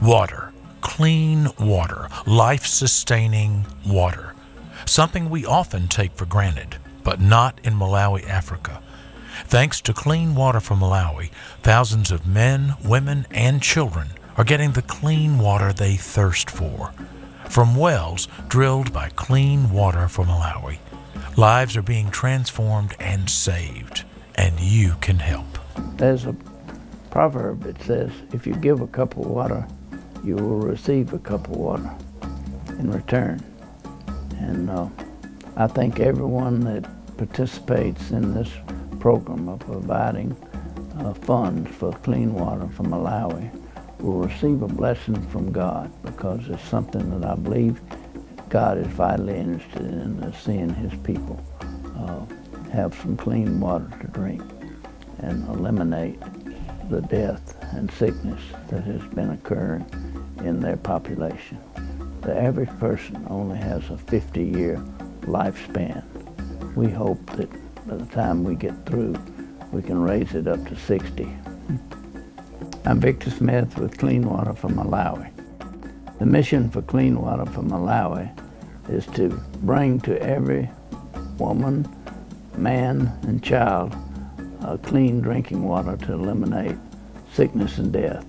Water, clean water, life-sustaining water. Something we often take for granted, but not in Malawi, Africa. Thanks to clean water from Malawi, thousands of men, women, and children are getting the clean water they thirst for. From wells drilled by Clean Water from Malawi, lives are being transformed and saved, and you can help. There's a proverb that says, if you give a cup of water, you will receive a cup of water in return. And I think everyone that participates in this program of providing funds for clean water from Malawi will receive a blessing from God, because it's something that I believe God is vitally interested in, seeing his people have some clean water to drink and eliminate the death and sickness that has been occurring in their population. The average person only has a 50-year lifespan. We hope that by the time we get through, we can raise it up to 60. I'm Victor Smith with Clean Water from Malawi. The mission for Clean Water from Malawi is to bring to every woman, man, and child clean drinking water to eliminate sickness and death.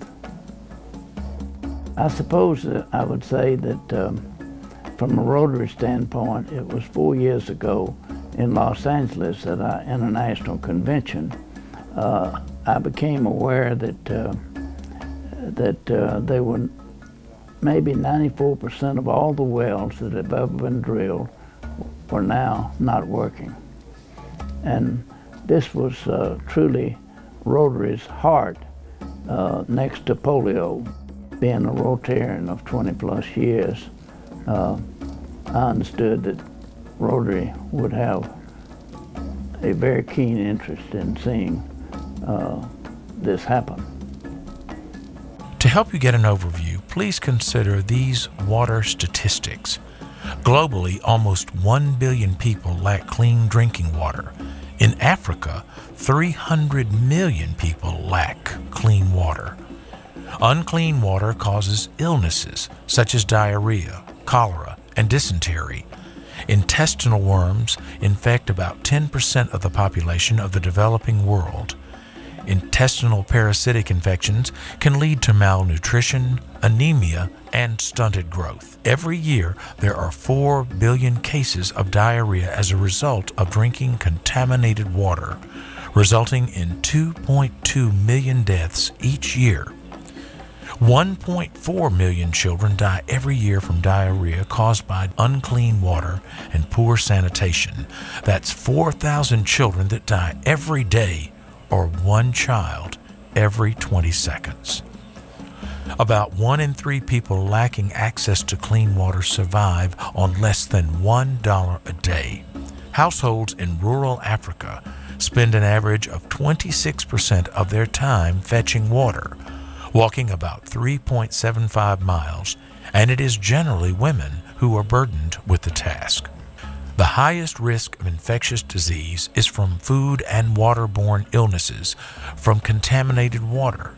I suppose that I would say that from a Rotary standpoint, it was 4 years ago in Los Angeles at our international convention. I became aware that there were maybe 94% of all the wells that have ever been drilled were now not working. And this was truly Rotary's heart next to polio. Being a Rotarian of 20+ years, I understood that Rotary would have a very keen interest in seeing this happen. To help you get an overview, please consider these water statistics. Globally, almost 1 billion people lack clean drinking water. In Africa, 300 million people lack clean water. Unclean water causes illnesses such as diarrhea, cholera, and dysentery. Intestinal worms infect about 10% of the population of the developing world. Intestinal parasitic infections can lead to malnutrition, anemia, and stunted growth. Every year, there are 4 billion cases of diarrhea as a result of drinking contaminated water, resulting in 2.2 million deaths each year. 1.4 million children die every year from diarrhea caused by unclean water and poor sanitation. That's 4,000 children that die every day, or 1 child every 20 seconds. About 1 in 3 people lacking access to clean water survive on less than $1 a day. Households in rural Africa spend an average of 26% of their time fetching water, walking about 3.75 miles, and it is generally women who are burdened with the task. The highest risk of infectious disease is from food and waterborne illnesses from contaminated water.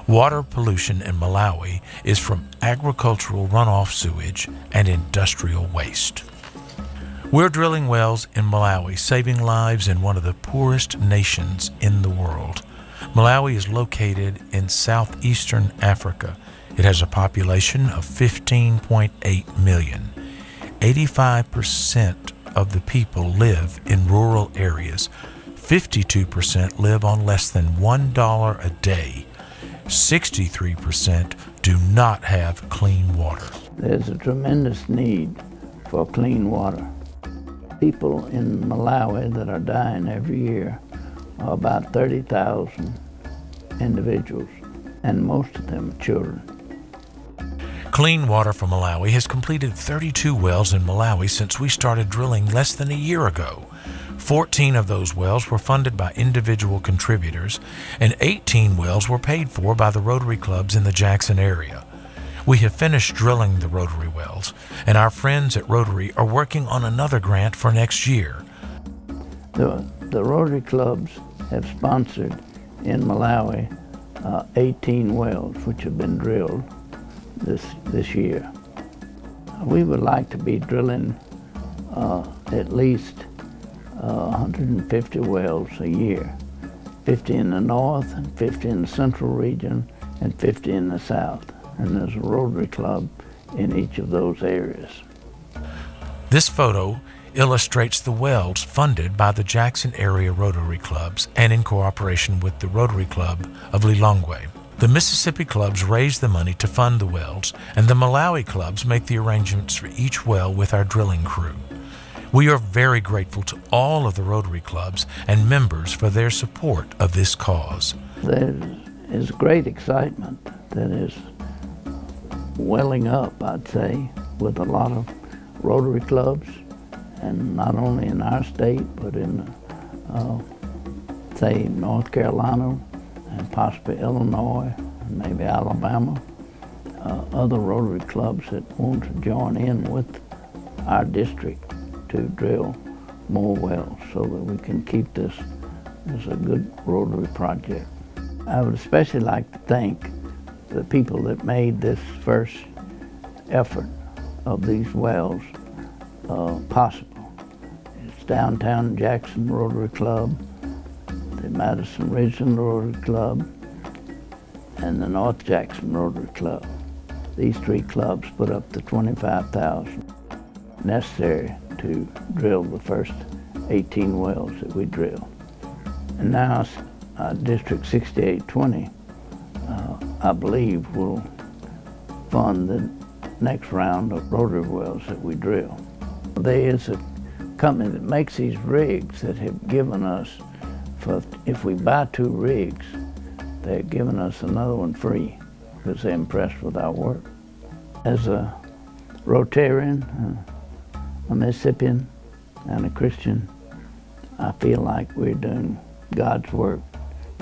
Water pollution in Malawi is from agricultural runoff sewage and industrial waste. We're drilling wells in Malawi, saving lives in one of the poorest nations in the world. Malawi is located in southeastern Africa. It has a population of 15.8 million. 85% of the people live in rural areas. 52% live on less than $1 a day. 63% do not have clean water. There's a tremendous need for clean water. People in Malawi that are dying every year are about 30,000 individuals, and most of them are children. Clean Water from Malawi has completed 32 wells in Malawi since we started drilling less than a year ago. 14 of those wells were funded by individual contributors, and 18 wells were paid for by the Rotary clubs in the Jackson area. We have finished drilling the Rotary wells, and our friends at Rotary are working on another grant for next year. The Rotary clubs have sponsored in Malawi 18 wells which have been drilled, this year. We would like to be drilling at least 150 wells a year, 50 in the north, and 50 in the central region, and 50 in the south. And there's a Rotary Club in each of those areas. This photo illustrates the wells funded by the Jackson area Rotary Clubs and in cooperation with the Rotary Club of Lilongwe. The Mississippi clubs raise the money to fund the wells, and the Malawi clubs make the arrangements for each well with our drilling crew. We are very grateful to all of the Rotary clubs and members for their support of this cause. There is great excitement that is welling up, I'd say, with a lot of Rotary clubs, and not only in our state, but in, say, North Carolina, and possibly Illinois, and maybe Alabama, other Rotary clubs that want to join in with our district to drill more wells so that we can keep this as a good Rotary project. I would especially like to thank the people that made this first effort of these wells possible. It's Downtown Jackson Rotary Club, the Madison Region Rotary Club, and the North Jackson Rotary Club. These three clubs put up the $25,000 necessary to drill the first 18 wells that we drilled. And now District 6820, I believe, will fund the next round of Rotary wells that we drill. There is a company that makes these rigs that have given us, if we buy 2 rigs, they're giving us another one free because they're impressed with our work. As a Rotarian, a Mississippian, and a Christian, I feel like we're doing God's work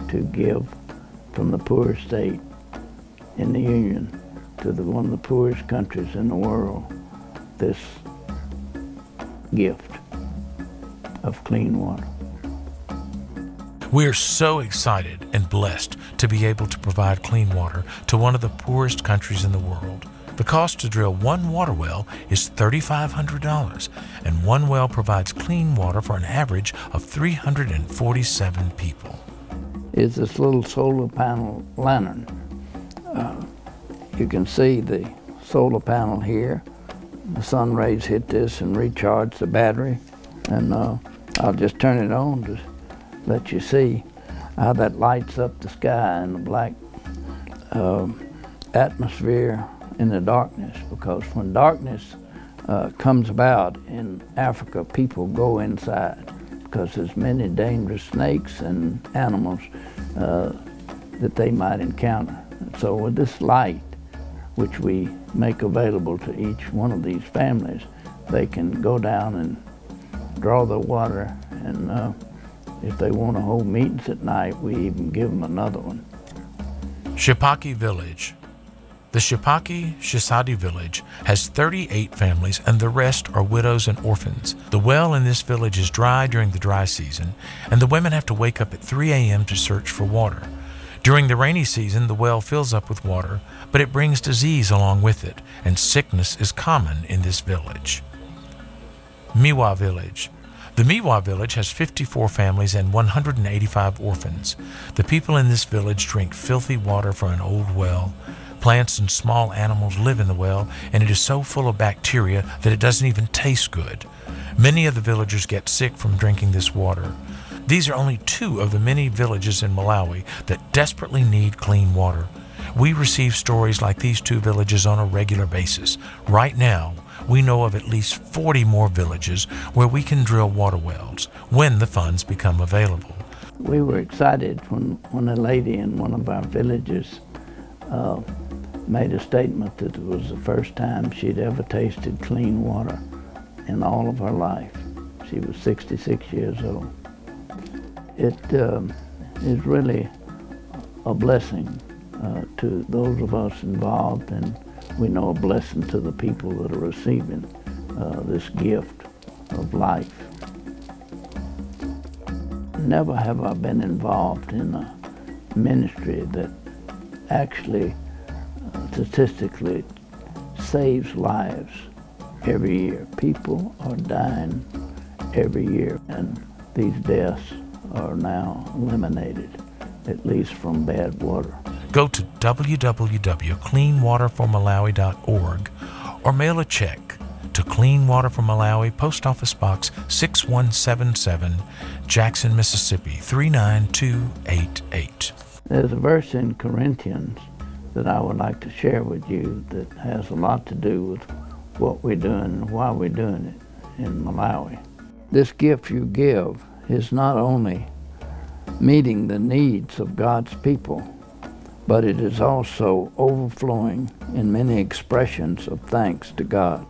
to give from the poorest state in the Union to one of the poorest countries in the world this gift of clean water. We are so excited and blessed to be able to provide clean water to one of the poorest countries in the world. The cost to drill one water well is $3,500, and one well provides clean water for an average of 347 people. It's this little solar panel lantern. You can see the solar panel here. The sun rays hit this and recharge the battery, and I'll just turn it on to let you see how that lights up the sky and the black atmosphere in the darkness, because when darkness comes about in Africa, people go inside because there's many dangerous snakes and animals that they might encounter. And so with this light, which we make available to each one of these families, they can go down and draw the water, and if they want to hold meetings at night, we even give them another one. Shipaki Village. The Shipaki Shisadi village has 38 families, and the rest are widows and orphans. The well in this village is dry during the dry season, and the women have to wake up at 3 a.m. to search for water. During the rainy season, the well fills up with water, but it brings disease along with it, and sickness is common in this village. Miwa Village. The Miwa village has 54 families and 185 orphans. The people in this village drink filthy water from an old well. Plants and small animals live in the well, and it is so full of bacteria that it doesn't even taste good. Many of the villagers get sick from drinking this water. These are only 2 of the many villages in Malawi that desperately need clean water. We receive stories like these 2 villages on a regular basis. Right now, we know of at least 40 more villages where we can drill water wells when the funds become available. We were excited when a lady in one of our villages made a statement that it was the first time she'd ever tasted clean water in all of her life. She was 66 years old. It is really a blessing to those of us involved, and we know a blessing to the people that are receiving this gift of life. Never have I been involved in a ministry that actually statistically saves lives every year. People are dying every year, and these deaths are now eliminated, at least from bad water. Go to www.cleanwaterformalawi.org or mail a check to Clean Water for Malawi, Post Office Box 6177, Jackson, Mississippi 39288. There's a verse in Corinthians that I would like to share with you that has a lot to do with what we're doing and why we're doing it in Malawi. This gift you give is not only meeting the needs of God's people, but it is also overflowing in many expressions of thanks to God.